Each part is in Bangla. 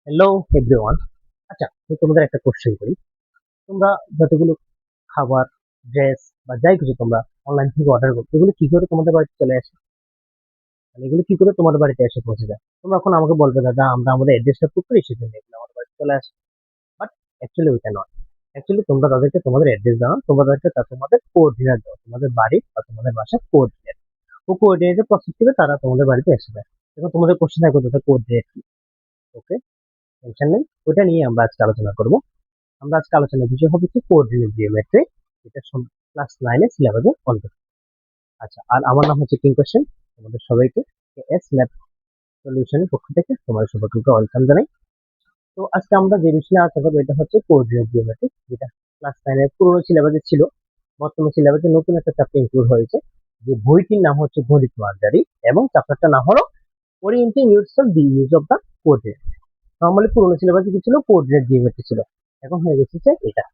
Hello everyone. আচ্ছা, তো তোমাদের একটা কোশ্চেন করি। তোমরা যতগুলো খাবার, ড্রেস বা যাই কিছু তোমরা অনলাইন থেকে অর্ডার করো, এগুলো কি করে তোমাদের বাড়িতে চলে আসে? মানে এগুলো কি করে তোমাদের বাড়িতে এসে পৌঁছে যায়? তোমরা এখন আমাকে বলবে, দাদা আমরা আমাদের অ্যাড্রেসটা পুট করি, সেজন্য এগুলো আমাদের বাড়িতে চলে আসে। বাট অ্যাকচুয়ালি ওইটা নয়। অ্যাকচুয়ালি তোমরা তাদেরকে তোমাদের অ্যাড্রেস দাও, তোমাদেরকে তোমাদের কোঅর্ডিনেট দাও, তোমাদের বাড়ি বা তোমাদের বাসার কোঅর্ডিনেট। ও কোঅর্ডিনেটের প্রসেস থেকে তারা তোমাদের বাড়িতে এসে যায়। এখন তোমাদের কোশ্চেন থাকবে, দাদা কোঅর্ডিনেট কি? ওকে, টেনশন নেই, ওইটা নিয়ে আমরা আজকে আলোচনা করবো। আমরা আজকে আলোচনার বিষয় হবে কি কোঅর্ডিনেট জিওমেট্রি, এটা ক্লাস 9 এর সিলেবাসে অন্তর্ভুক্ত। আচ্ছা, আর আমার নাম হচ্ছে কিং কোশ্চেন। তোমাদের সবাইকে এস ল্যাব সলিউশনের পক্ষ থেকে তোমাদের সবাইকে ওয়েলকাম জানাই। তো আজকে আমরা যে বিষয়ে আলোচনা করবো এটা হচ্ছে কোঅর্ডিনেট জিওমেট্রি, যেটা ক্লাস 9 এর পুরোনো সিলেবাসে ছিল। বর্তমান সিলেবাসে নতুন একটা চ্যাপ্টার ইনক্লুড হয়েছে, যে বইটির নাম হচ্ছে গণিত মার্জারি, এবং চ্যাপ্টারটার নাম হলো orienting yourself the use of the coordinate. Normally পুরোনো সিলেবাসে কি ছিল? কোঅর্ডিনেট জিওমেট্রি ছিল। এখন হয়ে গেছে যে এটা।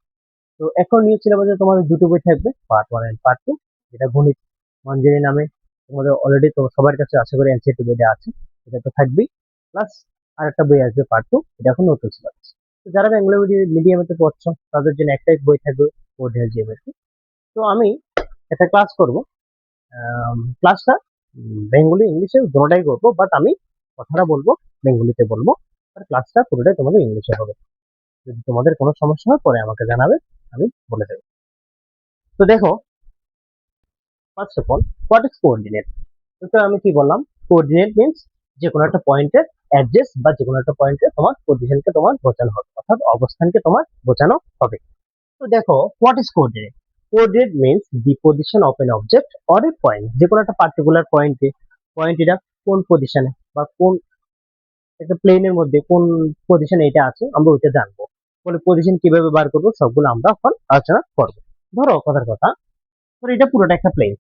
তো এখন নিউ সিলেবাসে তোমাদের দুটো বই থাকবে, পার্ট 1 এন্ড পার্ট 2। যেটা গণিত মঞ্জুরি নামে তোমাদের অলরেডি তো সবার কাছে আশা করি এনসিইআরটি বইটা আছে, এটা তো থাকবেই। প্লাস আরেকটা বই আসবে পার্ট 2, এটা এখন নতুন সিলেবাস। তো যারা বেঙ্গলি মিডিয়ামে পড়ছো তাদের জন্য একটাই বই থাকবে, কোঅর্ডিনেট জিওমেট্রি। তো আমি একটা ক্লাস করব, ক্লাসটা বেঙ্গলি ইংলিশে দুটোটাই করবো, বাট আমি কথাটা বলবো বেঙ্গলিতে বলবো, আর ক্লাসটা পুরোটাই তোমাদের ইংলিশে হবে। যদি তোমাদের কোনো সমস্যা হয় পরে আমাকে জানাবে, আমি বলে দেবো। তো দেখো, first of all, what is coordinate? তো আমি কি বললাম? কোঅর্ডিনেট মিন্স যে কোনো একটা পয়েন্টের অ্যাড্রেস বা যে কোনো একটা পয়েন্টে তোমার পজিশনকে তোমার বোঝানো হবে, অর্থাৎ অবস্থানকে তোমার বোঝানো হবে। তো দেখো, what is coordinate? Coordinate means the position of an object or a point. যে কোনো একটা পার্টিকুলার পয়েন্টে, পয়েন্ট এটা কোন পজিশনে বা কোন একটা প্লেনের মধ্যে কোন পজিশনে এটা আছে, আমরা ওইটা জানবো। বলে পজিশন কিভাবে বার করবো সবগুলো আমরা এখন আলোচনা করবো। ধরো কথার কথা, ধরো এটা পুরোটা একটা প্লেন,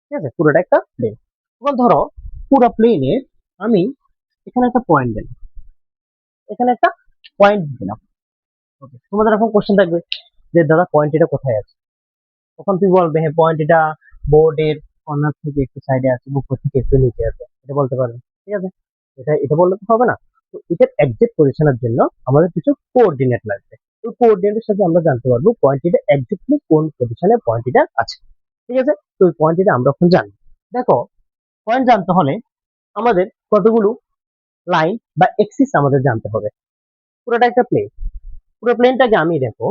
ঠিক আছে? পুরোটা একটা প্লেন। এবার ধরো পুরো প্লেনে আমি এখানে একটা পয়েন্ট দিলাম, এখানে একটা পয়েন্ট দিলাম। ওকে, তোমাদের এখন কোশ্চেন থাকবে যে দাদা পয়েন্ট এটা কোথায় আছে? তখন তুমি বলবে, হ্যাঁ পয়েন্ট এটা বোর্ডের কর্নার থেকে একটু সাইডে আছে, উপর থেকে একটু নিচে আছে, এটা বলতে পারবে। ঠিক আছে, এটা এটা বললে তো হবে না। তো এটার একজ্যাক্ট পজিশনের জন্য আমাদের কিছু কোঅর্ডিনেট লাগবে। ওই কোঅর্ডিনেটের সাথে আমরা জানতে পারবো পয়েন্ট এটা একজ্যাক্টলি কোন পজিশনে পয়েন্ট এটা আছে। ঠিক আছে, তো ওই পয়েন্ট এটা আমরা এখন জানি। দেখো, পয়েন্ট জানতে হলে আমাদের কতগুলো লাইন বা এক্সিস আমাদের জানতে হবে। পুরোটা একটা প্লেন, পুরো প্লেনটাকে আমি দেখো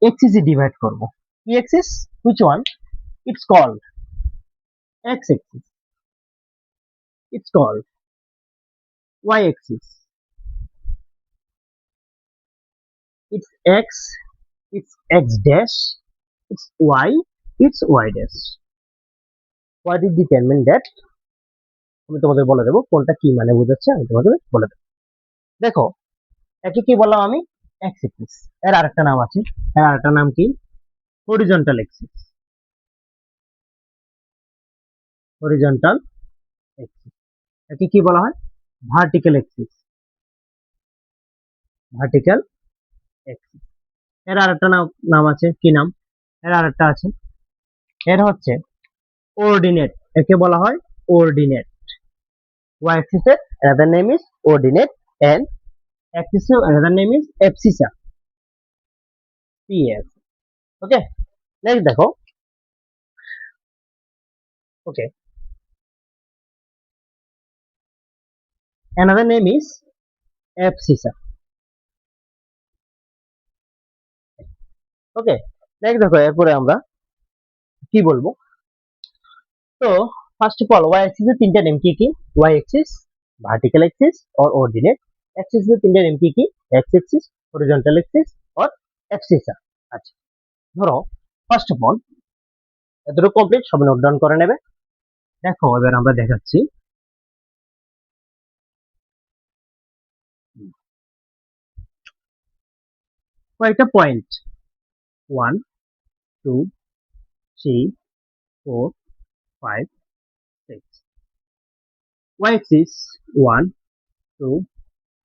এক্সিস এ ডিভাইড করব। কি axis? Which one? It's called X axis, it's called Y axis, it's X, it's X dash, it's Y, it's Y dash. What is determine that? আমি তোমাদের বলে দেবো কোনটা কি মানে বোঝাচ্ছে, আমি তোমাদের বলে দেবো। দেখো, একে কি বললাম আমি? X axis. এর আরেকটা নাম আছে, এর আরেকটা নাম কি? Horizontal axis. Horizontal axis. একে কি বলা হয়? Vertical axis. Vertical axis. এর আরেকটা নাম নাম আছে, কি নাম? এর আরেকটা আছে, এর হচ্ছে অর্ডিনেট। একে বলা হয় অর্ডিনেট। ওয়াই অ্যাক্সিস এর another name is ordinate, and axis এর another name is abscissa, PS. Okay, next দেখো। Okay, another name is abscissa. Okay, next দেখো, এরপরে আমরা কি বলবো? তো first of all, Y axis এর তিনটা নেম কি কি? Y axis, vertical axis or ordinate. Axis এর তিনটা নেম কি কি? X axis, horizontal axis or abscissa. আচ্ছা, ধরো ফার্স্ট অফ অল এতটুকু কমপ্লিট, সব নোট ডাউন করে নেবে। দেখো এবার আমরা দেখাচ্ছি কয়েকটা point. 1, 2, 3, 4, 5, 6। Y Axis 1, 2,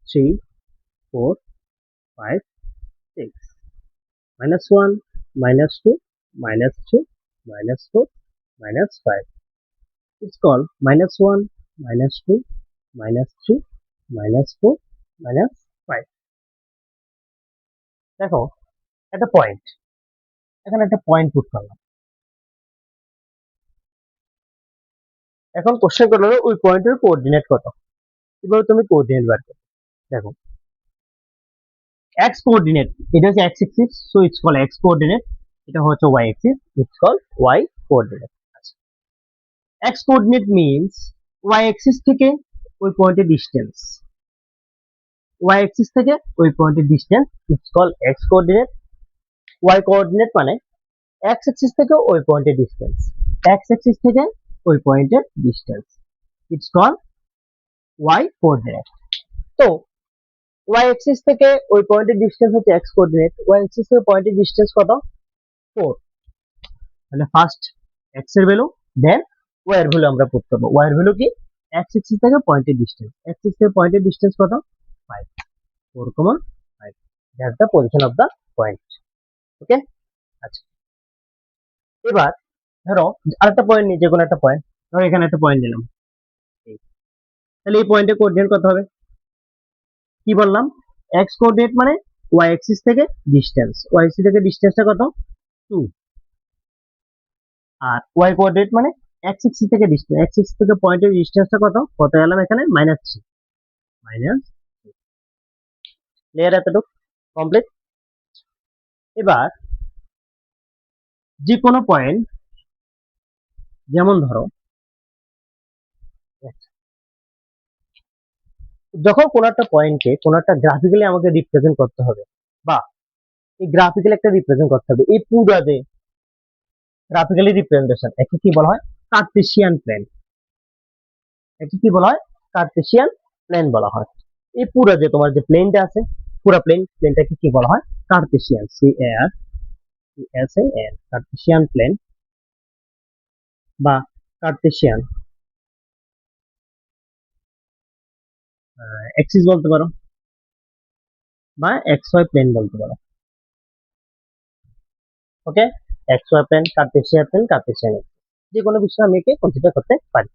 3, 4, 5, 6। -1, -2, -3, -4, -5। It's called -1, -2, -3, -4, -5. দেখো একটা পয়েন্ট, এখানে একটা পয়েন্ট পুট করলাম। এখন কোশ্চেন করলো ওই পয়েন্টের কোঅর্ডিনেট কত, কিভাবে তুমি কোঅর্ডিনেট বার করবে। দেখো এক্স কোঅর্ডিনেট, এটা হচ্ছে X axis, so it's call X coordinate. এটা হচ্ছে Y axis, it's call Y coordinate. আচ্ছা, X coordinate means Y axis থেকে ওই পয়েন্টের ডিস্টেন্স, ওয়াই এক্সিস থেকে ওই পয়েন্টের distance, it's call X coordinate. Y coordinate মানে এক্স এক্সিস থেকে ওই পয়েন্টের ডিস্টেন্স, এক্স এক্সিস থেকে ওই পয়েন্টের distance, it's call Y coordinate. তো ওয়াই এক্সিস থেকে ওই পয়েন্টের ডিস্টেন্স হচ্ছে এক্স কোঅর্ডিনেট, ওয়াই এক্সিস থেকে পয়েন্টের ডিস্টেন্স কত, 4। তাহলে ফার্স্ট এক্স এর ভ্যালু, দেন ওয়াই এর ভ্যালু আমরা পুট করবো। ওয়াই এর ভ্যালু কি, এক্স এক্সিস থেকে পয়েন্টের ডিস্টেন্স, এক্স এক্সিস থেকে পয়েন্টের ডিস্টেন্স কত, 5, 4,5। That's the position of the point. Okay. আচ্ছা, এবার ধরো আরেকটা পয়েন্ট নিই, যে কোনো একটা পয়েন্ট, ধরো এখানে একটা পয়েন্ট নিলাম, তাহলে এই পয়েন্টের কোঅর্ডিনেট কত হবে, কি বললাম, এক্স কোঅর্ডিনেট মানে ওয়াই এক্সিস থেকে ডিস্টেন্স, ওয়াই এক্সিস থেকে ডিস্টেন্সটা কত, 2। আর ওয়াই কোঅর্ডিনেট মানে এক্স এক্সিস থেকে ডিস্টেন্স, এক্স এক্সিস থেকে পয়েন্টের ডিস্টেন্সটা কত, কত গেলাম এখানে, -3, মাইনাস। ক্লিয়ার, এতটুকু কমপ্লিট। এবার যে কোনো পয়েন্ট, যেমন ধরো যখন কোনো একটা পয়েন্টকে কোনো একটা গ্রাফিক্যালি আমাকে রিপ্রেজেন্ট করতে হবে, বা এই গ্রাফিক্যালি একটা রিপ্রেজেন্ট করতে হবে, এই পুরো যে গ্রাফিক্যালি রিপ্রেজেন্টেশন, একে কি বলা হয়, কার্টেসিয়ান প্লেন। একে কি বলা হয়, কার্টেসিয়ান প্লেন বলা হয়। এই পুরো যে তোমার যে প্লেনটা আছে, পুরো প্লেনটাকে কি বলা হয়, কার্টেসিয়ান, CARTESIAN, কার্টেসিয়ান প্লেন বা কার্টেসিয়ান এক্সিস বলতে পারো, বা এক্স ওয়াই প্লেন বলতে পারো। Okay, X Y plane, Cartesian plane, Cartesian axis, যে কোনো বিষয় আমি একে কনসিডার করতে পারি।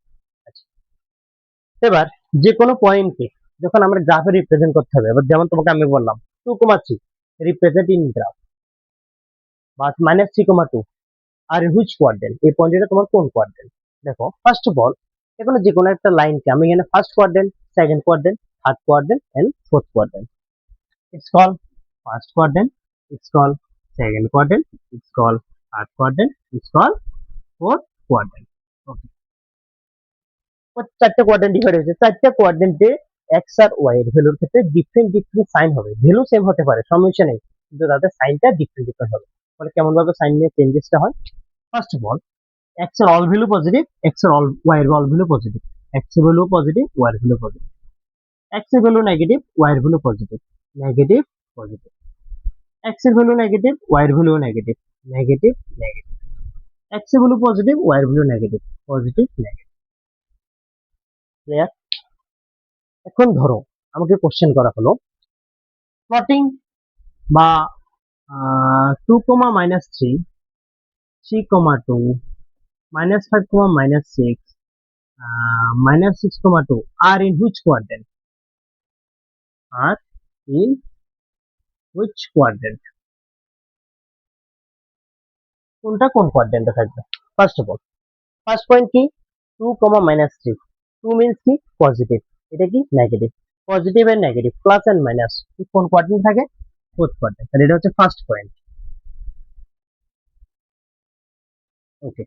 আচ্ছা, এবার যে কোনো পয়েন্টকে যখন আমরা গ্রাফে রিপ্রেজেন্ট করতে হবে, এবার যেমন তোমাকে আমি বললাম 2,3 রিপ্রেজেন্ট ইন গ্রাফ, বা -3,2 আর ইন হুইচ কোয়াড্রেন্ট, এই পয়েন্টটা তোমার কোন কোয়াড্রেন্ট। দেখো ফার্স্ট অফ অল, এখানে যে কোনো একটা লাইনকে আমি এখানে first quadrant, second quadrant, third quadrant and fourth quadrant, it's call first quadrant, it's call second quadrant, it's call third quadrant, it's call fourth quadrant. Okay, চারটে কোয়াড্রেন্ট ডিভাইড হয়েছে, চারটে কোয়াড্রেন্টে এক্স আর ওয়াই এর ভ্যালুর ক্ষেত্রে ডিফারেন্ট ডিফারেন্ট সাইন হবে, ভ্যালু সেম হতে পারে, সমস্যা নেই, কিন্তু তাদের সাইনটা ডিফারেন্ট ডিফারেন্ট হবে। ফলে কেমন ভাবে সাইন নিয়ে চেঞ্জেসটা হয়, ফার্স্ট অফ অল এক্স এর অল ভ্যালু পজিটিভ, এক্স এর অল ওয়াই এর অল ভ্যালু পজিটিভ, এক্স এর ভ্যালু পজিটিভ, ওয়াই এর ভ্যালু পজিটিভ, এক্স এর ভ্যালু নেগেটিভ, ওয়াই এর value positive, negative, positive, x এর ভ্যালু নেগেটিভ, ওয়াই এর value negative, negative, negative, x এর ভ্যালু পজিটিভ, ওয়াই এর value negative, positive, negative. Clear. এখন ধরো আমাকে কোশ্চেন করা হলো প্লটিং বা 2,-3, 3,2, -5, -6, -6,2 are in which quadrant, are in which quadrant, কোনটা কোন কোয়াড্রেন্টে থাকবে। First of all first point কি, 2,-3, 2 মিন্স কি, পজিটিভ, এটা কি negative, positive and negative, plus and minus কোন কোয়াড্রেন্ট থাকে, ফোর্থ কোয়াড্রেন্ট, তাহলে এটা হচ্ছে first point. Okay,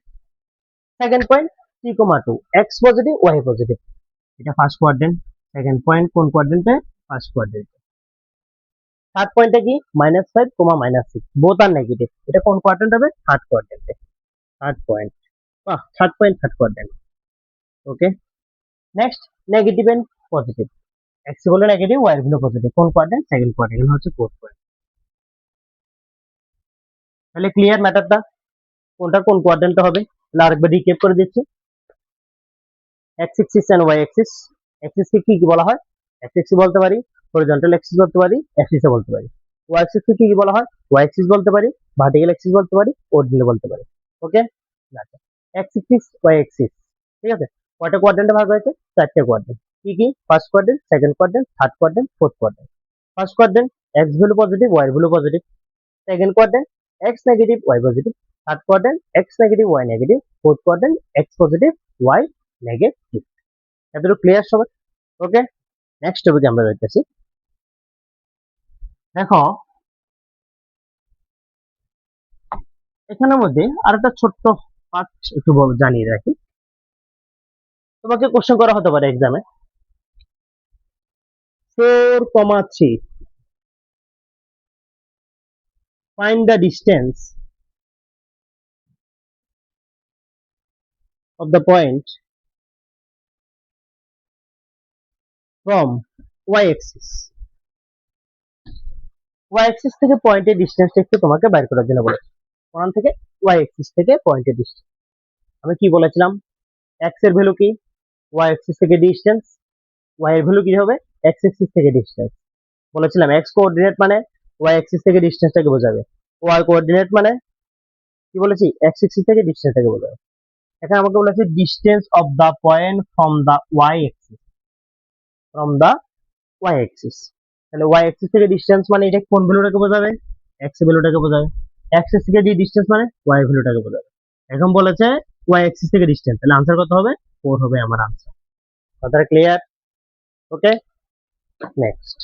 second point 3,2, X positive, Y positive, এটা ফার্স্ট কোয়াড্রেন্ট, সেকেন্ড পয়েন্ট কোন কোয়াড্রেন্টে, ফার্স্ট কোয়াড্রেন্ট। থার্ড পয়েন্টে কি, -5, -6, বোথ আর নেগেটিভ, এটা কোন কোয়াড্রেন্ট হবে, থার্ড কোয়াড্রেন্টে, third point, third point, third quadrant. Okay, next negative and positive, X হলো নেগেটিভ, ওয়াই হলো পজিটিভ, কোন কোয়াড্রেন্ট, সেকেন্ড কোয়াড্রেন্ট, এখানে হচ্ছে ফোর্থ পয়েন্ট। তাহলে ক্লিয়ার ম্যাটারটা, কোনটা কোন কোয়াড্রেন্টে হবে। তাহলে আরেকবার রিক্যাপ করে দিচ্ছি, X axis and Y axis, axis কে কি বলা হয়, এক্স এক্সিস বলতে পারি, হরিজন্টাল এক্সিস বলতে পারি, এক্সিস বলতে পারি। ওয়াই এক্সিস কে কি বলা হয়, ওয়াই এক্সিস বলতে পারি, ভার্টিক্যাল এক্সিস বলতে পারি, অরিজিনাল বলতে পারি। ওকে, আচ্ছা, এক্স এক্সিস, ওয়াই এক্সিস ঠিক আছে? কয়টা কোয়াড্রেন্টে ভাগ হয়েছে? 4টে কোয়াড্রেন্ট। কি কি? First quadrant, second quadrant, third quadrant, fourth quadrant. First quadrant X value positive, Y value positive. Second quadrant X negative, Y positive. Third quadrant X negative, Y negative. Fourth quadrant X positive, Y negative. এতটুকু ক্লিয়ার সবাই? ওকে, নেক্সট টপিকে আমরা যাইতেছি। দেখো এখানের মধ্যে আরেকটা ছোট্ট পার্ট একটু জানিয়ে রাখি। তোমাকে কোশ্চেন করা হতে পারে এক্সামে 4,3 find the distance of the point from y-axis y-axis থেকে পয়েন্টের ডিসটেন্সটা একটু তোমাকে বাইর করার জন্য বলেছি। ওখান থেকে y-axis থেকে পয়েন্টের ডিসটেন্স আমি কি বলেছিলাম? x এর ভ্যালু কি? y-axis থেকে ডিসটেন্স, y এর ভ্যালু কি হবে? x-axis থেকে ডিসটেন্স। বলেছিলাম x কোঅর্ডিনেট মানে y-axis থেকে ডিসটেন্সটাকে বোঝাবে, y কোঅর্ডিনেট মানে কি বলেছি? x-axis থেকে ডিসটেন্সটাকে বোঝাবে। এখানে আমাকে বলেছে distance of the point from the y-axis, from the y-axis। তাহলে y-axis থেকে ডিসটেন্স মানে এটা কোন ভ্যালুটাকে বোঝাবে? x ভ্যালুটাকে বোঝাবে। x থেকে যে ডিসটেন্স মানে y ভ্যালুটাকে বোঝাবে। এখন বলেছে y-axis থেকে ডিসটেন্স, তাহলে আনসার কত হবে? 4 হবে আমার আনসার। কথাটা ক্লিয়ার? ওকে, নেক্সট।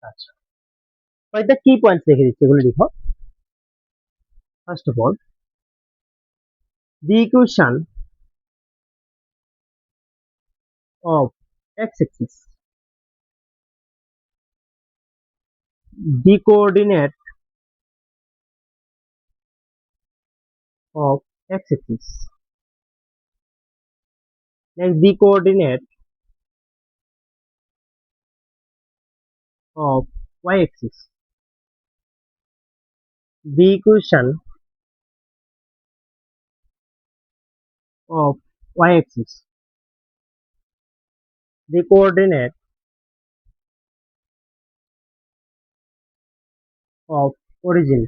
আচ্ছা, কয়েকটা কি পয়েন্টস লিখে দিচ্ছি, এগুলো লিখো। First of all, the equation of x-axis, the coordinate of x-axis, next the coordinate of y-axis, the equation of y-axis, the coordinate of origin।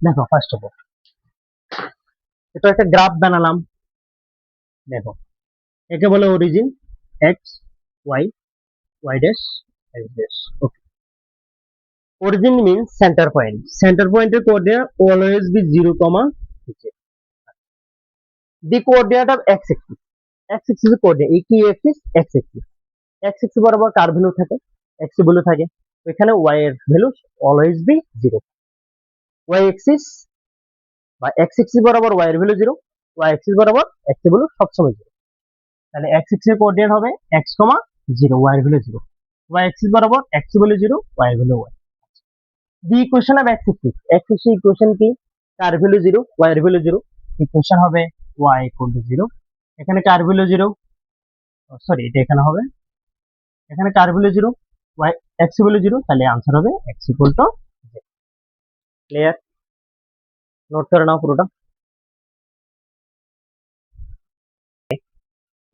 দেখো ফার্স্ট অফ অল এটা একটা গ্রাফ বানালাম। দেখো একে বলে origin, X Y, Y dash, X dash. Okay, origin means centre point. Centre পয়েন্টের coordinate always be 0, the coordinate of X axis. X axis এর কোঅর্ডিনেট এই কি axis? X axis. X axis বরাবর কার ভ্যালু থাকে? এক্স ভ্যালু থাকে। এখানে ওয়াই এর value always be 0। Y axis বা এক্স এক্সিস বরাবর ওয়াই এর ভ্যালু 0, ওয়াই এক্সিস বরাবর এক্স এর ভ্যালু সবসময় 0। তাহলে এক্স এক্সিস এর কোঅর্ডিনেট হবে এক্স, 0, ওয়াই এর ভ্যালু 0। ওয়াই এক্সিস বরাবর এক্স এর ভ্যালু 0, ওয়াই এর value 1। The equation of X axis, X axis equation কি? কার ভ্যালু 0, ওয়াই এর ভ্যালু 0। ইকুয়েশন হবে ওয়াই ইকুয়াল টু 0। এখানে কার ভ্যালু 0, সরি এটা এখানে হবে, এখানে কার ভ্যালু 0, ওয়াই এক্স ভ্যালু 0, তাহলে आंसर হবে x equal to 0। Clear? Note করে নাও পুরোটা।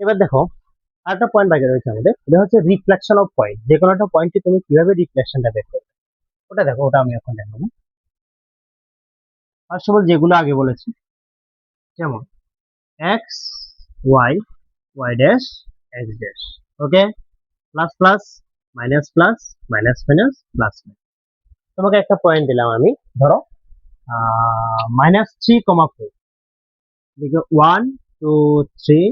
এবার দেখো আরেকটা পয়েন্ট বাকি রয়েছে আমাদের, এটা হচ্ছে রিফ্লেকশন অফ পয়েন্ট। যে কোনো একটা পয়েন্টে তুমি কিভাবে রিফ্লেকশনটা বের করবে ওটা দেখো, ওটা আমি এখন দেখাবো। ফার্স্ট অফ অল যেগুলো আগে বলেছি, যেমন X Y, Y dash, X dash. Okay, plus plus, minus plus, minus minus, plus. তোমাকে একটা পয়েন্ট দিলাম আমি, ধরো -3,4। দেখো 1 2 3,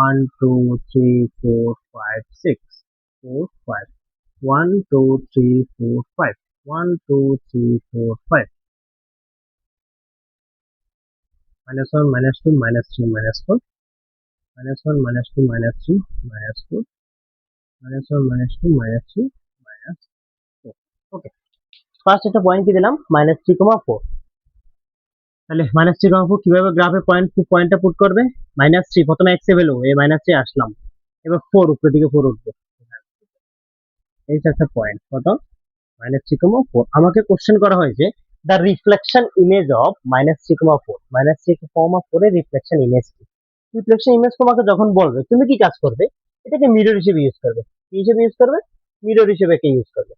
1 2 3 4 5 6 4 5, 1 2 3 4 5, 1 2 3 4 5, -1 -2 -3 -4, -1 -2 -3 -4, -1 -2 -3 -4। ওকে, ফার্স্ট একটা পয়েন্ট কি দিলাম? -3,4। তাহলে -3,4 কিভাবে গ্রাফে পয়েন্টটা পুট করবে? -3 প্রথমে এক্স এর ভ্যালু, এই -3 আসলাম, এবার 4 উপরের দিকে 4 উঠবে। এই একটা পয়েন্ট কত? -3,4। আমাকে কোশ্চেন করা হয়েছে দ্য রিফ্লেকশন ইমেজ অফ -3,4। -3,4 এর রিফ্লেকশন ইমেজ কি? রিফ্লেকশন ইমেজ তোমাকে যখন বলবে তুমি কি কাজ করবে? এটাকে মিরর হিসেবে ইউজ করবে। কি হিসেবে ইউজ করবে? মিরর হিসেবে একে ইউজ করবে।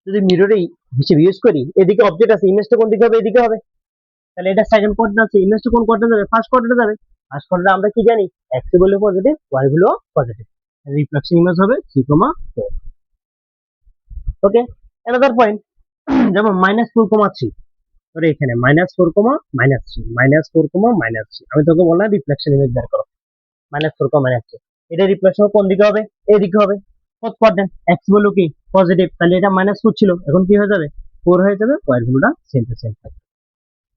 যদি মিররে হিসেবে ইউজ করি, এদিকে অবজেক্ট আছে, ইমেজটা কোন দিকে হবে? এদিকে হবে। তাহলে এটা সেকেন্ড কোয়াড্রেন্ট আছে, ইমেজটা কোন কোয়াড্রেন্টে যাবে? ফার্স্ট কোয়াড্রেন্টে যাবে। ফার্স্ট কোয়াড্রেন্টে আমরা কি জানি? x value positive, y value positive. Reflection image হবে 3,4। ওকে, অ্যানাদার পয়েন্ট, যেমন -4,3, ধরে এখানে -4, -3, -4, -3, আমি তোকে বললাম রিফ্লেকশন ইমেজ বের করো, -4, -3, এটা রিফ্লেকশন কোন দিকে হবে? এদিকে হবে। ফোর্থ কোয়াড্রেন্ট, x ভ্যালু কি? পজিটিভ, তাহলে এটা -4 ছিল, এখন কি হয়ে যাবে? 4 হয়ে যাবে, y ভ্যালুটা সেম টু সেম থাকবে।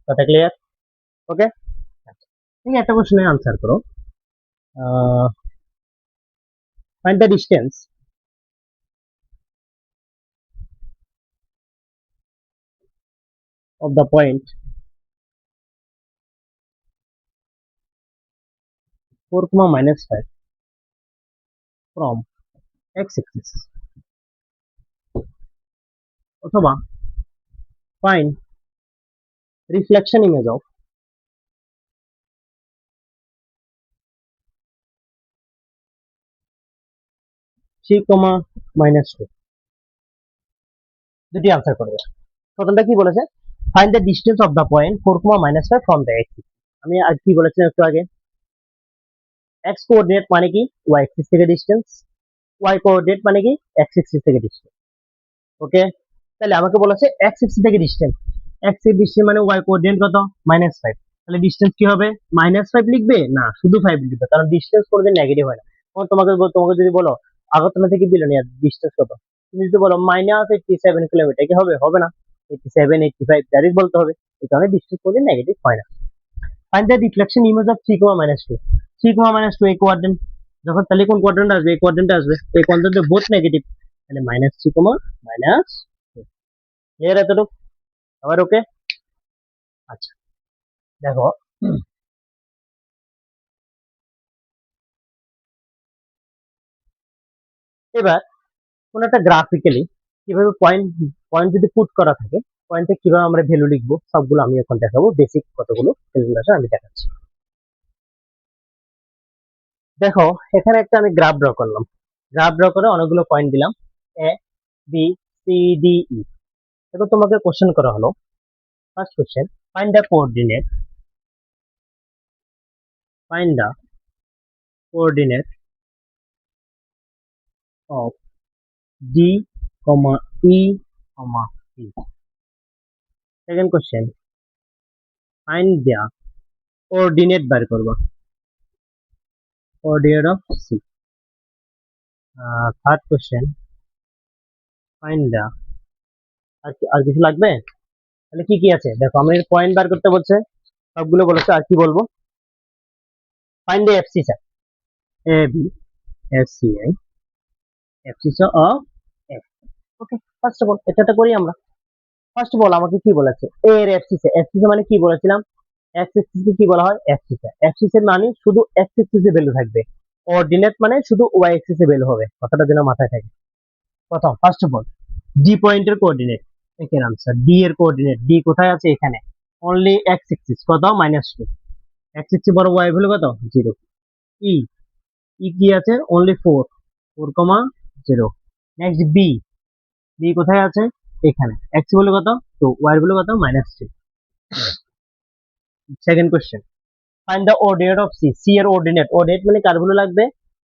কথা ক্লিয়ার? ওকে, ঠিক একটা কোশ্চেনের আনসার করো। Find the distance of the point 4, -5 from x axis, অথবা find reflection image of 3, -2। দুটি আনসার করবে। প্রথমটা কি বলেছে? Find the distance of the point 4, -5 from the axis. আমি আর কি বলেছিলাম একটু আগে? এক্স কোঅর্ডিনেট মানে কি? ওয়াই এক্সিস থেকে ডিস্টেন্স, ওয়াই কোঅর্ডিনেট মানে কি? এক্স এক্সিস থেকে ডিস্টেন্স। ওকে, তাহলে আমাকে বলেছে এক্স এক্সিস থেকে ডিস্টেন্স, এক্স এর ডিস্টেন্স মানে ওয়াই কোঅর্ডিনেট কত? -5। তাহলে ডিস্টেন্স কি হবে? -5 লিখবে না, শুধু 5 লিখবে, কারণ ডিস্টেন্স কোনোদিন নেগেটিভ হয় না। তোমাকে যদি বলো আগরতলা থেকে বিলোনিয়া ডিস্টেন্স কত, তুমি যদি বলো -87 কিলোমিটার, কি হবে? হবে না। 87, 85 ডাইরেক্ট বলতে হবে। এই কারণে ডিস্টেন্স কোনোদিন নেগেটিভ হয় না। Find the reflection image of 3, -2। 3, -2 এই কোয়াড্রেন্ট, যখন তাহলে কোন কোয়াড্রেন্ট আসবে? এই কোয়াড্রেন্ট আসবে। এই কোয়াড্রেন্টে বোথ নেগেটিভ, তাহলে -3, -2। ক্লিয়ার এতটুকু? আবার ওকে? আচ্ছা, দেখো, এবার কোন একটা গ্রাফিক্যালি কিভাবে পয়েন্ট পয়েন্ট যদি পুট করা থাকে, পয়েন্টে কিভাবে আমরা ভ্যালু লিখবো, সবগুলো আমি এখন দেখাবো। বেসিক কতগুলো ক্যালকুলেশন আমি দেখাচ্ছি। দেখো, এখানে একটা আমি গ্রাফ ড্র করলাম। গ্রাফ ড্র করে অনেকগুলো পয়েন্ট দিলাম, A B C D E. এবার তোমাকে কোশ্চেন করা হলো, first question, find the coordinate, find the coordinate of D, E, C. Second question, find the coordinate বার করবো, coordinate of C. Third question, find the, আর কিছু লাগবে? তাহলে কি কি আছে দেখো, আমি পয়েন্ট বার করতে বলছে, সবগুলো বলেছে। আর কি বলবো? Find the abscissa, A B S C I, abscissa of F. Okay, first of all এটা করি আমরা। ফার্স্ট অফ অল আমাকে কি বলেছে? এ এর অ্যাবসিসা, অ্যাবসিসা মানে কি বলেছিলাম? এক্স এক্সিসকে কি বলা হয়? অ্যাবসিসা। অ্যাবসিসের মানে শুধু এক্স এক্সিসে ভ্যালু থাকবে, অর্ডিনেট মানে শুধু ওয়াই এক্সিসে ভ্যালু হবে। কথাটা যেন মাথায় থাকে। প্রথম, ফার্স্ট অফ অল ডি পয়েন্টের কোঅর্ডিনেট, এখানে আনসার ডি এর কোঅর্ডিনেট। ডি কোথায় আছে? এখানে। অনলি এক্স এক্সিস কত? -2। এক্স এক্সিস বড়, ওয়াই ভ্যালু কত? 0। ই, ই কি আছে? অনলি 4, 4,0। নেক্সট বি, বি কোথায় আছে? এখানে। এক্স ভ্যালু কত? 2, ওয়াই ভ্যালু কত? -3। Second question, find the ordinate of C. C এর অর্ডিনেট, অর্ডিনেট মানে কার ভ্যালু লাগবে?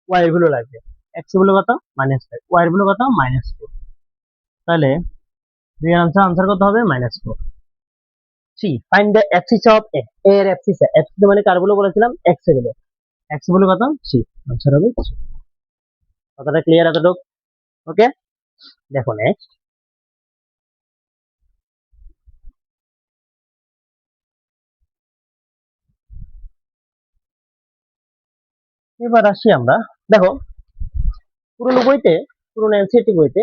ওয়াই এর ভ্যালু লাগবে। এক্স ভ্যালু কত? -5, ওয়াই এর ভ্যালু কত? -4। তাহলে দুই আনসার কত হবে? -4। সি, ফাইন্ড দ্য অ্যাবসিস অফ এ। এ এর অ্যাবসিস, অ্যাবসিস মানে কার ভ্যালু বলেছিলাম? এক্স এর ভ্যালু। এক্স ভ্যালু কত? সি। আনসার হবে সি। কথাটা ক্লিয়ার এতটুকু? ওকে, দেখো নেক্সট, এবার আসি আমরা। দেখো, পুরোনো বইতে, পুরোনো এনসিইআরটি বইতে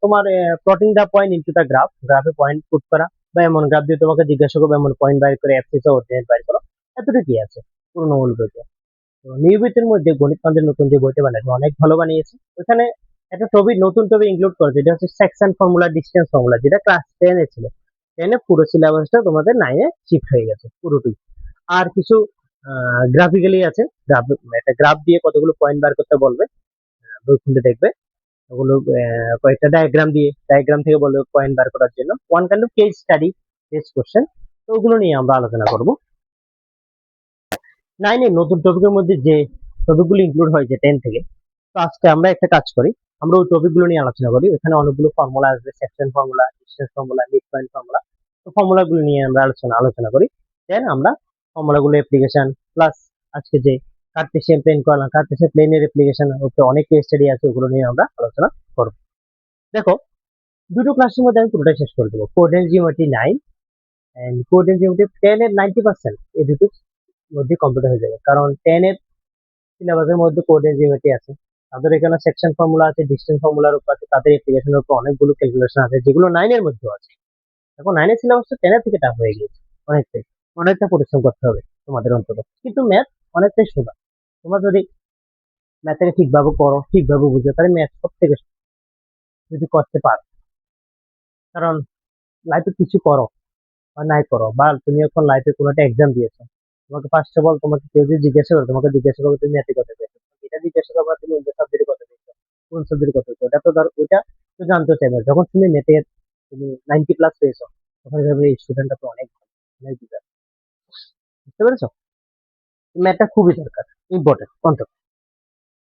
তোমার plotting the point into the graph, গ্রাফে পয়েন্ট পুট করা, বা এমন গ্রাফ দিয়ে তোমাকে জিজ্ঞাসা করবে এমন পয়েন্ট বাইর করে অ্যাবসিস ও অর্ডিনেট বাইর করো, এতটুকুই আছে পুরোনো মূল বইতে। তো নিউ বইতের মধ্যে গণিত আমাদের নতুন যে বইটা বানাচ্ছে অনেক ভালো বানিয়েছে। ওখানে একটা টপিক, নতুন টপিক ইনক্লুড করেছে, যেটা হচ্ছে সেকশন ফর্মুলা, ডিসটেন্স ফর্মুলা, যেটা ক্লাস 10 এ ছিল। 10 এ পুরো সিলেবাসটা তোমাদের 9 এ শিফট হয়ে গেছে পুরোটাই। আর কিছু গ্রাফিক্যালি আছে, গ্রাফ, একটা গ্রাফ দিয়ে কতগুলো পয়েন্ট বার করতে বলবে, বই খুলে দেখবে। ওগুলো কয়েকটা ডায়াগ্রাম থেকে বলবে পয়েন্ট বার করার জন্য one kind of case study base question. তো ওগুলো নিয়ে আমরা আলোচনা করব। নাইনের নতুন টপিকের মধ্যে যে টপিকগুলো ইনক্লুড হয়েছে 10 থেকে, তো আজকে আমরা একটা কাজ করি, আমরা ওই টপিকগুলো নিয়ে আলোচনা করি। ওখানে অনেকগুলো ফর্মুলা আসবে, section formula, distance formula, mid point formula. তো ফর্মুলাগুলো নিয়ে আমরা আলোচনা করি। দেন আমরা ফর্মুলাগুলো অ্যাপ্লিকেশন প্লাস আজকে যে কার্টেসিয়ান প্লেন করলাম, কার্টেসিয়ান প্লেনের অ্যাপ্লিকেশন উপরে অনেক কেস স্টাডি আছে, ওগুলো নিয়ে আমরা আলোচনা করব। দেখো, দুটো ক্লাসের মধ্যে আমি পুরোটাই শেষ করে দেবো। Coordinate geometry 9 and coordinate geometry 10 এর 90% এই দুটো মধ্যে কমপ্লিট হয়ে যাবে, কারণ 10 এর সিলেবাসের মধ্যে কোঅর্ডিনেট জিওমেট্রি আছে, তাদের এখানে সেকশন ফর্মুলা আছে, ডিসটেন্স ফর্মুলার উপর আছে, তাদের অ্যাপ্লিকেশনের উপর অনেকগুলো ক্যালকুলেশন আছে যেগুলো 9 এর মধ্যেও আছে। এখন 9 এর সিলেবাসটা 10 এর থেকে টাফ হয়ে গিয়েছে অনেকটাই, অনেকটা পরিশ্রম করতে হবে তোমাদের অন্তত। কিন্তু ম্যাথ অনেকটাই সোজা, তোমরা যদি ম্যাথটাকে ঠিকভাবে করো, ঠিকভাবে বুঝো, তাহলে ম্যাথ সব থেকে যদি করতে পারো। কারণ লাইফে কিছু করো বা নাই করো, বা তুমি এখন লাইফে কোনো একটা এক্সাম দিয়েছো, তোমাকে ফার্স্ট অফ অল তোমাকে কেউ যদি জিজ্ঞাসা করে, তোমাকে জিজ্ঞাসা করবে তুমি ম্যাথে কত পেয়েছো, এটা জিজ্ঞাসা করবে তুমি অন্য সাবজেক্টে কত পেয়েছো, কোন সাবজেক্টে কত পেয়েছো, ওটা তো ধর ওইটা তো জানতে চাইবে। যখন তুমি ম্যাথে তুমি 90+ পেয়েছো, তখন ভাবে এই স্টুডেন্টটা তো অনেক ভালো, অনেক বুঝা। বুঝতে পেরেছো? ম্যাথটা খুবই দরকার, ইম্পর্টেন্ট কনসেপ্ট।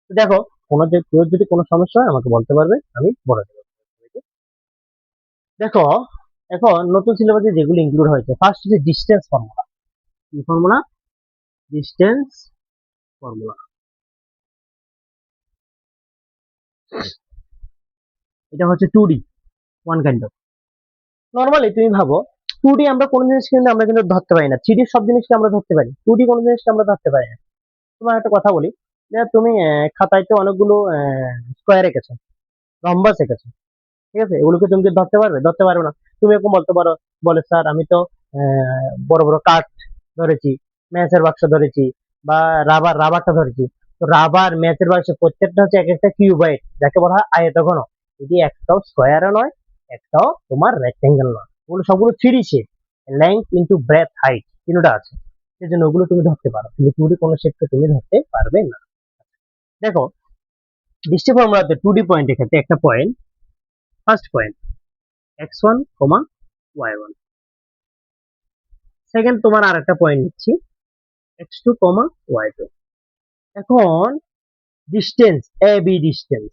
তো দেখো, কোনো যে কেউ যদি কোনো সমস্যা হয় আমাকে বলতে পারবে, আমি বলে দেবো। দেখো, এখন নতুন সিলেবাসে যেগুলো ইনক্লুড হয়েছে, ফার্স্ট হচ্ছে ডিস্টেন্স ফর্মুলা। কি ফর্মুলা? Distance formula. এটা হচ্ছে 2D, one kind of. Normally তুমি ভাবো 2D আমরা কোন জিনিস কিন্তু আমরা কিন্তু ধরতে পারি না, 3D সব জিনিসকে আমরা ধরতে পারি, 2D কোন জিনিসকে আমরা ধরতে পারি না। তোমার একটা কথা বলি, যে তুমি খাতায় তো অনেকগুলো স্কোয়ার এঁকেছো, রম্বাস এঁকেছো, ঠিক আছে, এগুলোকে তুমি কি ধরতে পারবে? ধরতে পারবে না। তুমি এরকম বলতে পারো, বলে স্যার আমি তো বড় বড় কাঠ ধরেছি, ম্যাচের বাক্স ধরেছি, বা রাবারটা ধরেছি। তো রাবার, ম্যাচের বাক্স প্রত্যেকটা হচ্ছে এক একটা কিউবয়েড, যাকে বলা হয় আয়তঘন। যদি একটাও স্কোয়ারও নয়, একটাও তোমার রেক্টেঙ্গেল নয়, ওগুলো সবগুলো 3D shape, length into breadth height তিনটা আছে, সেই জন্য ওগুলো তুমি ধরতে পারো, কিন্তু 2D কোনো শেপকে তুমি ধরতে পারবে না। দেখো, দৃষ্টি ফর্মুলাতে 2D পয়েন্টের ক্ষেত্রে একটা point, first point x1, y1। Second তোমার আর একটা পয়েন্ট নিচ্ছি x2, y2। এখন ডিস্টেন্স, এ বি ডিস্টেন্স,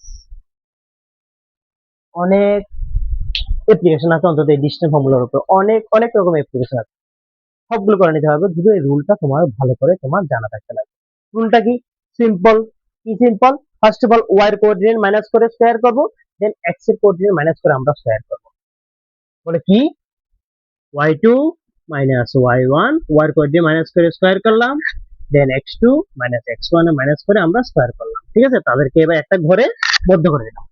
অনেক অ্যাপ্লিকেশন আছে, অন্তত এই ডিস্টেন্স ফর্মুলার উপর অনেক অনেক রকম অ্যাপ্লিকেশন আছে, সবগুলো করে নিতে হবে, যদি এই রুলটা তোমার ভালো করে তোমার জানা থাকতে লাগবে। রুলটা কি? সিম্পল। কি simple? First of all Y এর কোঅর্ডিনেট মাইনাস করে স্কয়ার করব, দেন এক্স এর কোঅর্ডিনেট মাইনাস করে আমরা স্কয়ার করব। বলে কি? y2 মাইনাস y1, ওয়াই এর কোঅর্ডিনেট মাইনাস করে স্কয়ার করলাম, দেন x2 মাইনাস x1 এ মাইনাস করে আমরা স্কয়ার করলাম। ঠিক আছে, তাদেরকে এবার একটা ঘরে বদ্ধ করে দিলাম,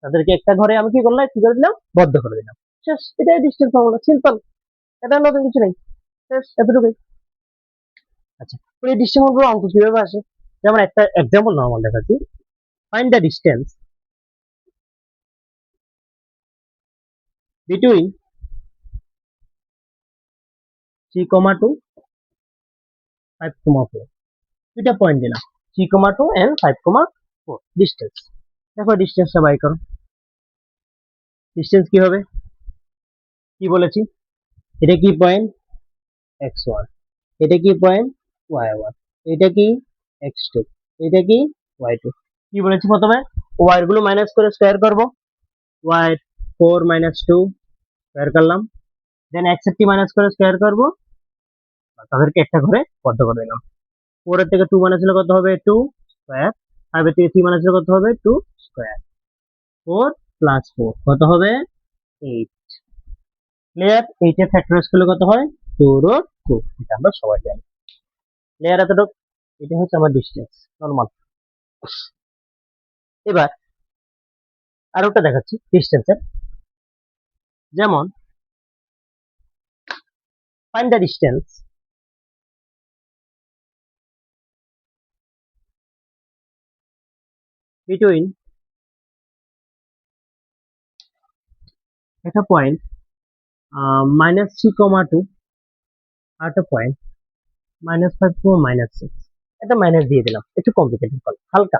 তাদেরকে একটা ঘরে আমি কি করলাম, কি করে দিলাম, বদ্ধ করে দিলাম। শেষ, এটাই ডিস্টেন্স ফর্মুলা, সিম্পল, এটা নতুন কিছু নেই, শেষ, এতটুকুই। আচ্ছা, তো এই ডিস্টেন্স ফর্মুলা অঙ্ক কিভাবে আসে? যেমন একটা এক্সাম্পল নরমাল দেখাচ্ছি, ফাইন্ড দ্য ডিস্টেন্স বিটুইন 3,2, 5,4। দুইটা পয়েন্ট দিলাম, 3,2 এন্ড 5,4 ডিস্টেন্স। দেখো ডিস্টেন্সটা বাই করো। ডিস্টেন্স কি হবে? কি বলেছি? এটা কি পয়েন্ট? x1, এটা কি পয়েন্ট? y1, এটা কি? x2, এটা কি? y2। কি বলেছি প্রথমে? ওয়াই গুলো মাইনাস করে স্কয়ার করব, y 4 মাইনাস 2 স্কয়ার করলাম, দেন x এর টি মাইনাস করে স্কয়ার করব, তাদেরকে একটা ঘরে বদ্ধ করে দিলাম। 4 এর থেকে 2 মাইনাস হলে কত হবে? 2 স্কয়ার। 5 এর থেকে 3 মাইনাস হলে কত হবে? 2 স্কয়ার। 4 প্লাস 4 কত হবে? 8। ক্লিয়ার? 8 এর ফ্যাক্টরাইজ করলে কত হয়? 2 রুট 2, এটা আমরা সবাই জানি। ক্লিয়ার এতটুকু? এটা হচ্ছে আমার ডিস্টেন্স নরমাল। এবার আরেকটা দেখাচ্ছি ডিস্টেন্সের, যেমন ফাইন্ড দ্য ডিস্টেন্স বিটুইন একটা পয়েন্ট -3,2 আর একটা পয়েন্ট -5, -6। একটা মাইনাস দিয়ে দিলাম, একটু কমপ্লিকেটেড কল, হালকা,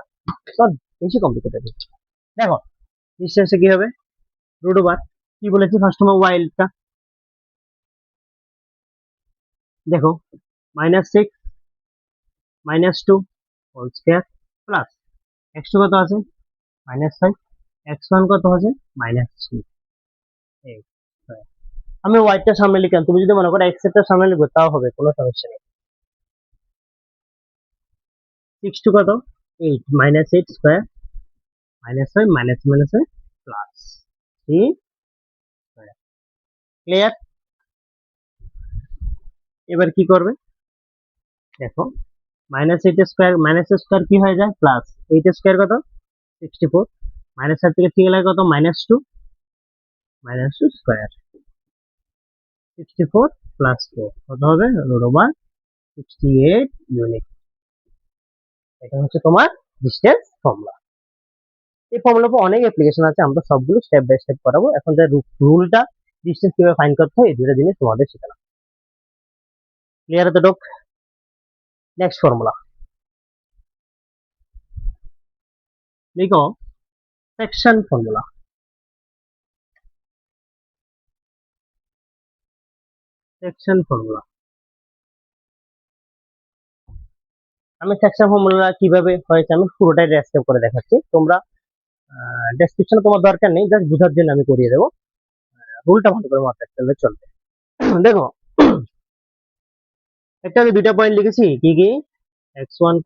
সব বেশি কমপ্লিকেটেড। দেখো, ডিস্টেন্সে কি হবে রুট ওভার কি বলেছি ফার্স্ট টাইম ওয়াইলটা দেখো -6 -2 হোল স্কয়ার প্লাস x2 কত আছে -5 x1 কত আছে -3 আমি ওয়াইটা সামনে লিখলাম তুমি যদি মনে করো x এর সামনে লিখবে তাও হবে কোনো সমস্যা নেই 6 টু কত 8 -8 স্কয়ার -5 -5 প্লাস 3 ক্লিয়ার এবার কি করবে দেখো -8 স্কয়ার -স্কয়ার কি হয়ে যায় প্লাস 8 স্কয়ার কত 64 -8 থেকে 3 গেলে কত -2 -2 স্কয়ার 64 প্লাস 4 কত হবে রুট ওভার 68 ইউনিট এটা হচ্ছে তোমার ডিসটেন্স ফর্মুলা এই ফর্মুলার উপর অনেক অ্যাপ্লিকেশন আছে আমরা সবগুলো স্টেপ বাই স্টেপ করাবো এখন যে রুলটা ডিসটেন্স কিভাবে ফাইন্ড করতে হয় এই দুটো জিনিস তোমাদের শেখালাম ক্লিয়ার এতটুক নেক্সট ফর্মুলা লিখো সেকশন ফর্মুলা সেকশন ফর্মুলা আমি সেকশন ফর্মুলা কিভাবে হয়েছে আমি পুরোটাই ডেসক্রাইব করে দেখাচ্ছি তোমরা ডেসক্রিপশন তোমার দরকার নেই জাস্ট বোঝার জন্য আমি করিয়ে দেবো রুলটা ভালো করে মাথায় রাখলে চলবে দেখো একটা আমি দুইটা পয়েন্ট লিখেছি কি কি x1,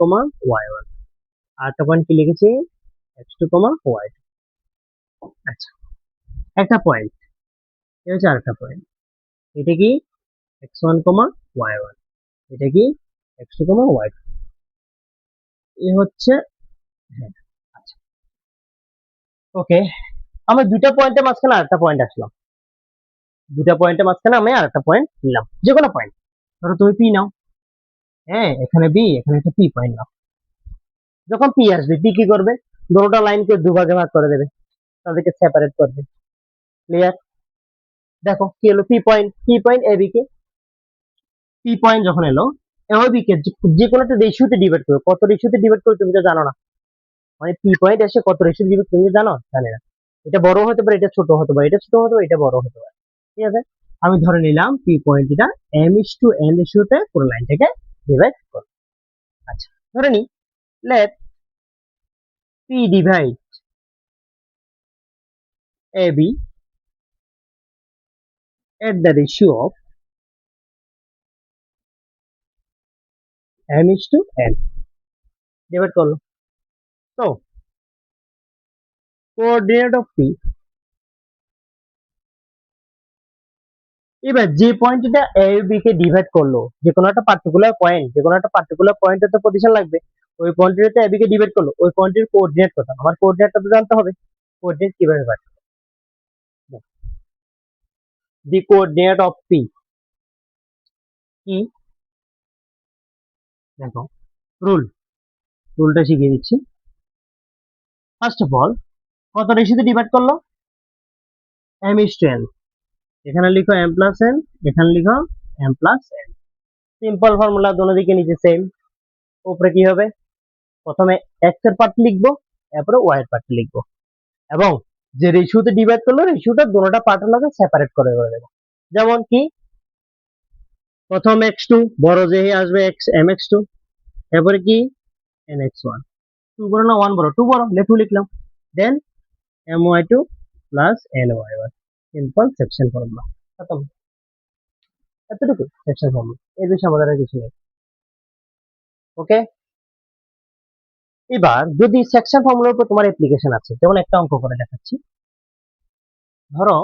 y1 আর একটা পয়েন্ট কি লিখেছি x2, y2 আচ্ছা একটা পয়েন্ট এটা হচ্ছে আরেকটা পয়েন্ট এটা কি x1, y1 এটা কি x2, y2 এই হচ্ছে হ্যাঁ আচ্ছা ওকে আমি দুইটা পয়েন্টের মাঝখানে আরেকটা পয়েন্ট আসলাম দুইটা পয়েন্টের মাঝখানে আমি আরেকটা পয়েন্ট নিলাম যে কোনো পয়েন্ট ধরো তুমি পি নাও হ্যাঁ এখানে বি এখানে একটা পি পয়েন্ট নাও যখন পি আসবে পি কি করবে দুটোটা লাইনকে দুভাগে ভাগ করে দেবে তাদেরকে সেপারেট করবে ক্লিয়ার দেখো কি হলো P point A B K P point যখন এলো এ বি কে যে কোনো একটা রেশিওতে ডিভাইড করবে কত রেশিওতে ডিভাইড করবে তুমি তো জানো না মানে পি পয়েন্ট এসে কত রেশিও ডিভাইড তুমি জানো জানি না এটা বড় হতে পারে এটা ছোট হতে পারে এটা ছোট হতে পারে এটা বড় হতে পারে ঠিক আছে আমি ধরে নিলাম পি পয়েন্ট এটা m:n রেশিওতে পুরো লাইনটাকে ডিভাইড করবে আচ্ছা ধরে নি let P divide A B at the ratio of m:n divide করলো তো কোঅর্ডিনেট অফ পি এবার যে পয়েন্টটা এ বি কে ডিভাইড করলো যে কোনো একটা পার্টিকুলার পয়েন্ট যে কোনো একটা পার্টিকুলার পয়েন্টের তো পজিশন লাগবে ওই পয়েন্টের এ বি কে ডিভাইড করলো ওই পয়েন্টের কোঅর্ডিনেট কত আমার কোঅর্ডিনেটটা তো জানতে হবে কোঅর্ডিনেট কিভাবে পাই দি কোঅর্ডিনেট অফ পি কি দেখো রুল রুলটা শিখিয়ে দিচ্ছি ফার্স্ট অফ অল কত রেশিওতে ডিভাইড করলো m:n এখানে লিখো m+n এখানে লিখো m+n সিম্পল ফর্মুলা দোনো দিকে নিচে সেম উপরে কি হবে প্রথমে x এর পার্ট লিখবো তারপরে y এর পার্ট লিখবো এবং যে রেশিওতে ডিভাইড করলো রেশিওটা দুটোটা পার্টের মধ্যে সেপারেট করে দেবো যেমন কি প্রথম x2 বড় যে আসবে mx2 এরপরে কি nx1 2 বড় না 1 বড় 2 বড় 2 লিখলাম দেন my2 plus ny1 simple section formula খতম এতটুকু সেকশন ফর্মুলা এই বেশি আমাদের আর কিছু নেই ওকে এবার যদি সেকশন ফর্মুলার উপর তোমার অ্যাপ্লিকেশন আছে যেমন একটা অঙ্ক করে দেখাচ্ছি ধরো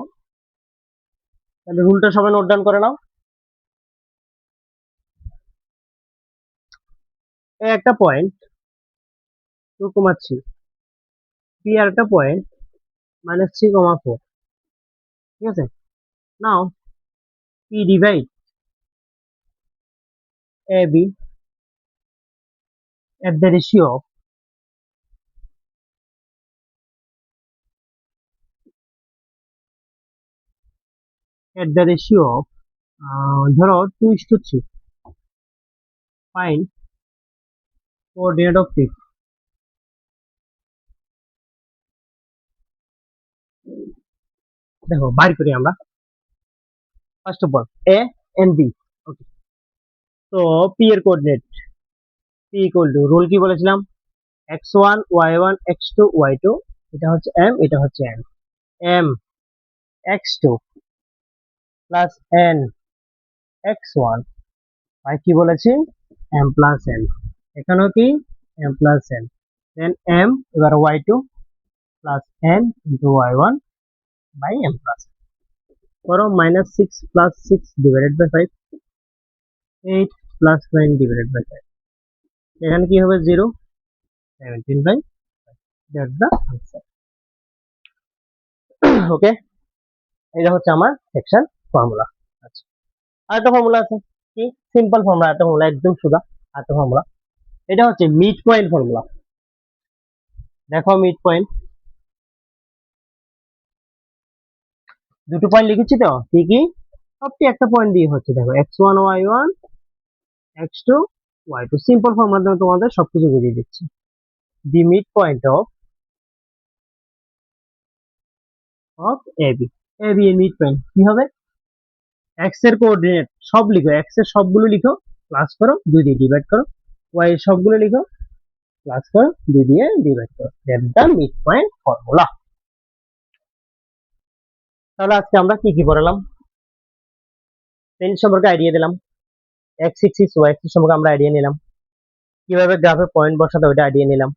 তাহলে রুলটা সবাই নোট ডাউন করে নাও একটা পয়েন্ট 2,3 পি আর একটা পয়েন্ট -3,4 ঠিক আছে now P divide A B at the ratio of ধরো 2:3 find coordinate of 6 দেখো বাইর করি আমরা। First of all A and B. Okay, তো পি এর coordinate P equal to, rule কি বলেছিলাম, x1 y1 x2 y2, এটা হচ্ছে m, এটা হচ্ছে n, m x2 plus n x1 by কি বলেছি, m প্লাস n, এখানেও কি m plus n, then m এবার y2 plus n into y1 by m plus, করো minus 6 plus 6 divided by 5, 8 plus 9 divided by 5, এখানে কি হবে 0, 17 by, that's the answer. Okay, এটা হচ্ছে আমার সেকশন ফর্মুলা। আচ্ছা, আরেকটা ফর্মুলা আছে, কি সিম্পল ফর্মুলা, একটা ফর্মুলা একদম সোজা, আরেকটা ফর্মুলা, এটা হচ্ছে মিড পয়েন্ট ফর্মুলা। দেখো মিড পয়েন্ট, দুটো পয়েন্ট লিখেছি তো, কি কি, সবটি একটা পয়েন্ট দিয়ে হচ্ছে, দেখো x1 y1 x2 y2, simple formula তোমাদের সবকিছু বুঝিয়ে দিচ্ছি। The mid point of AB, AB এর মিড পয়েন্ট কি হবে, এক্স এর কোঅর্ডিনেট সব লিখো, এক্স এর সবগুলো লিখো, প্লাস করো 2 দিয়ে ডিভাইড করো, ওয়াই এর সবগুলো লিখো, প্লাস করো 2 দিয়ে ডিভাইড করো, that's the mid point formula. তাহলে আজকে আমরা কি কি পড়ালাম, টেন সম্পর্কে আইডিয়া দিলাম, এক্স এক্সিস ওয়াই এক্সিস সম্পর্কে আমরা আইডিয়া নিলাম, কিভাবে গ্রাফে পয়েন্ট বসাতে ওটা আইডিয়া নিলাম,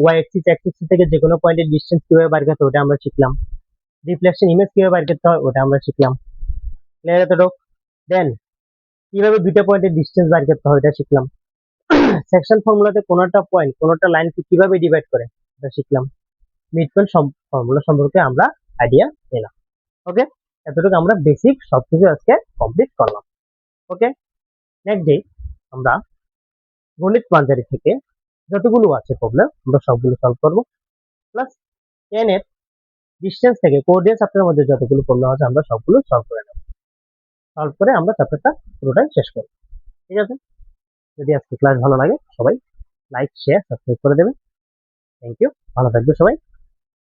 ওয়াই এক্সিস এক্স এক্সিস থেকে যে কোনো পয়েন্টের ডিসটেন্স কিভাবে বার করতে ওটা আমরা শিখলাম, রিফ্লেকশন ইমেজ কিভাবে বার করতে হয় ওটা আমরা শিখলাম, ক্লিয়ার এতটুকু। দেন কিভাবে দুইটা পয়েন্টের ডিসটেন্স বার করতে হয় ওটা শিখলাম, সেকশন ফর্মুলাতে কোনটা পয়েন্ট কোনটা লাইনকে কিভাবে ডিভাইড করে এটা শিখলাম, মিড পয়েন্ট ফর্মুলা সম্পর্কে আমরা আইডিয়া নিলাম। ওকে, এতটুকু আমরা বেসিক সবকিছু আজকে কমপ্লিট করলাম। ওকে, নেক্সট ডে আমরা গণিত পাঞ্জারি থেকে যতগুলো আছে প্রবলেম আমরা সবগুলো সলভ করবো, প্লাস 10 এর ডিসটেন্স থেকে কোঅর্ডিনেট চ্যাপ্টারের মধ্যে যতগুলো প্রবলেম আছে আমরা সবগুলো সলভ করে নেব, সলভ করে আমরা চ্যাপ্টারটা পুরোটাই শেষ করব। ঠিক আছে, যদি আজকে ক্লাস ভালো লাগে সবাই লাইক শেয়ার সাবস্ক্রাইব করে দেবেন। থ্যাংক ইউ, ভালো থাকবে সবাই।